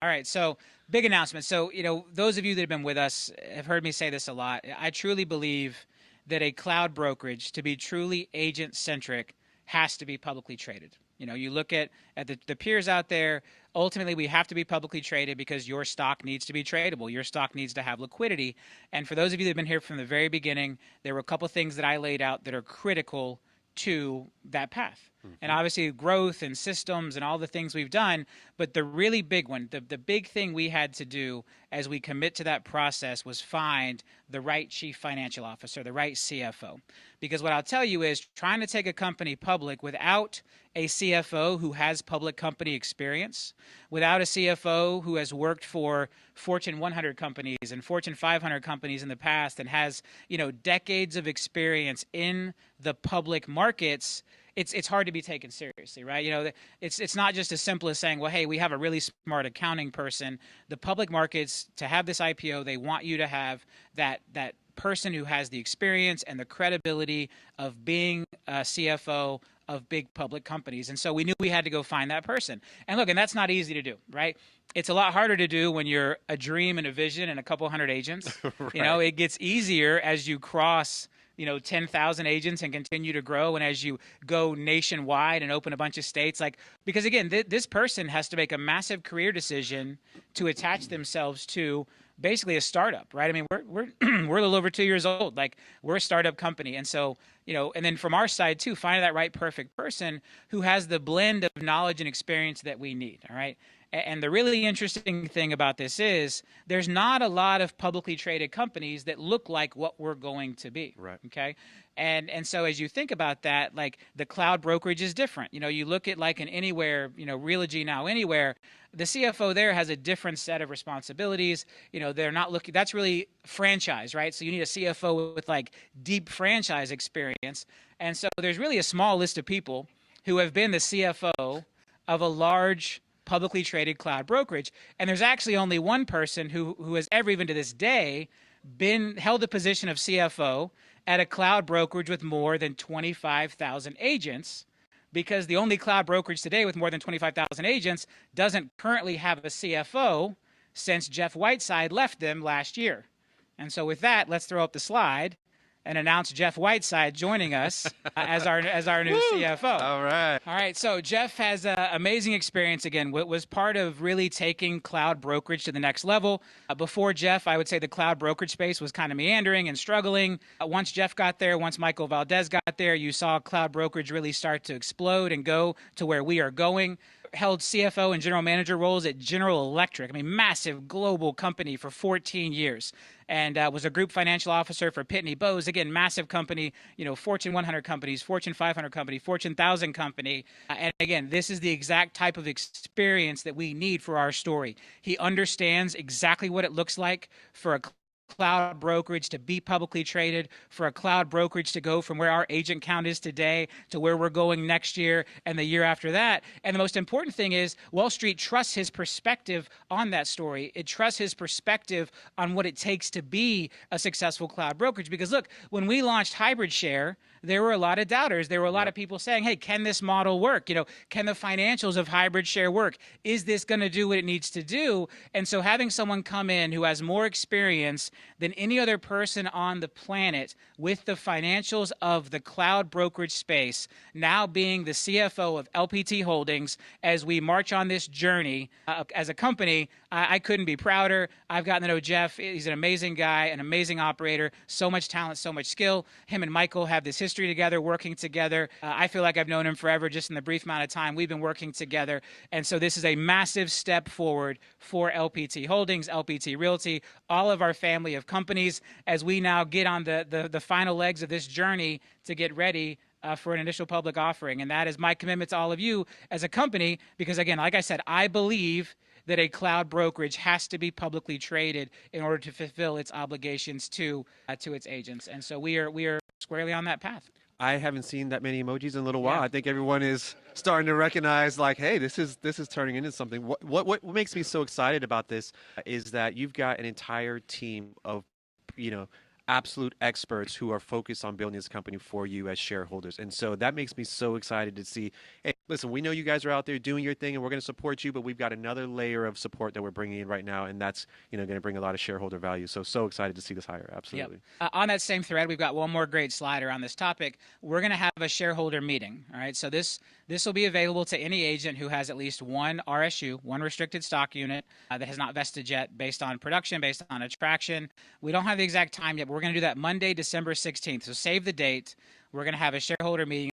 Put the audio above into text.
All right, so big announcement. So, those of you that have been with us have heard me say this a lot. I truly believe that a cloud brokerage, to be truly agent-centric, has to be publicly traded. You look at the peers out there, ultimately we have to be publicly traded because your stock needs to be tradable. Your stock needs to have liquidity. And for those of you that have been here from the very beginning, there were a couple things that I laid out that are critical to that path. And obviously growth and systems and all the things we've done, but the really big one, the big thing we had to do as we commit to that process was find the right chief financial officer, the right CFO. Because what I'll tell you is trying to take a company public without a CFO who has public company experience, without a CFO who has worked for Fortune 100 companies and Fortune 500 companies in the past and has, decades of experience in the public markets, it's hard to be taken seriously, right? It's not just as simple as saying, well, hey, we have a really smart accounting person. The public markets, to have this IPO, they want you to have that person who has the experience and the credibility of being a CFO of big public companies. And so we knew we had to go find that person. And look, and that's not easy to do, right? It's a lot harder to do when you're a dream and a vision and a couple hundred agents. Right. It gets easier as you cross 10,000 agents and continue to grow. And as you go nationwide and open a bunch of states, because again, this person has to make a massive career decision to attach themselves to basically a startup, right? I mean, we're we're a little over 2 years old. We're a startup company. And so, and then from our side too, finding that right perfect person who has the blend of knowledge and experience that we need. All right. And the really interesting thing about this is there's not a lot of publicly traded companies that look like what we're going to be. Right. Okay. And so as you think about that, the cloud brokerage is different. You look at an Anywhere, Realogy Now Anywhere, the CFO there has a different set of responsibilities. They're not looking, that's really franchise, right? So you need a CFO with deep franchise experience. And so there's really a small list of people who have been the CFO of a large publicly traded cloud brokerage. And there's actually only one person who has ever, even to this day, held the position of CFO at a cloud brokerage with more than 25,000 agents, because the only cloud brokerage today with more than 25,000 agents doesn't currently have a CFO since Jeff Whiteside left them last year. And so with that, let's throw up the slide and announce Jeff Whiteside joining us as our new CFO. All right. So Jeff has amazing experience. Again, was part of really taking cloud brokerage to the next level. Before Jeff, I would say the cloud brokerage space was kind of meandering and struggling. Once Jeff got there, once Michael Valdez got there, you saw cloud brokerage really start to explode and go to where we are going. Held CFO and general manager roles at General Electric, I mean, massive global company, for 14 years. And was a group financial officer for Pitney Bowes, again, massive company, Fortune 100 companies, Fortune 500 company, Fortune 1000 company. And again, this is the exact type of experience that we need for our story. He understands exactly what it looks like for a cloud brokerage to be publicly traded, for a cloud brokerage to go from where our agent count is today to where we're going next year and the year after that. And the most important thing is Wall Street trusts his perspective on that story. It trusts his perspective on what it takes to be a successful cloud brokerage. Because look, when we launched Hybrid Share, there were a lot of doubters. There were a lot of people saying, hey, can this model work? Can the financials of Hybrid Share work? Is this going to do what it needs to do? And so having someone come in who has more experience than any other person on the planet with the financials of the cloud brokerage space, now being the CFO of LPT Holdings as we march on this journey as a company, I couldn't be prouder. I've gotten to know Jeff. He's an amazing guy, an amazing operator, so much talent, so much skill. Him and Michael have this history together, working together. I feel like I've known him forever just in the brief amount of time we've been working together. And so this is a massive step forward for LPT Holdings, LPT Realty, all of our family of companies as we now get on the final legs of this journey to get ready for an initial public offering. And that is my commitment to all of you as a company, because again, like I said, I believe that a cloud brokerage has to be publicly traded in order to fulfill its obligations to its agents. And so we are squarely on that path. I haven't seen that many emojis in a little while. I think everyone is starting to recognize, hey, this is turning into something. What makes me so excited about this is that you've got an entire team of, absolute experts who are focused on building this company for you as shareholders. And so that makes me so excited to see, hey, listen, we know you guys are out there doing your thing and we're going to support you, but we've got another layer of support that we're bringing in right now. And that's, going to bring a lot of shareholder value. So excited to see this hire. Absolutely. Yep. On that same thread, we've got one more great slider on this topic. We're going to have a shareholder meeting. All right. So this will be available to any agent who has at least one RSU, one restricted stock unit that has not vested yet, based on production, based on attraction. We don't have the exact time yet, but we're going to do that Monday, December 16th. So save the date. We're going to have a shareholder meeting.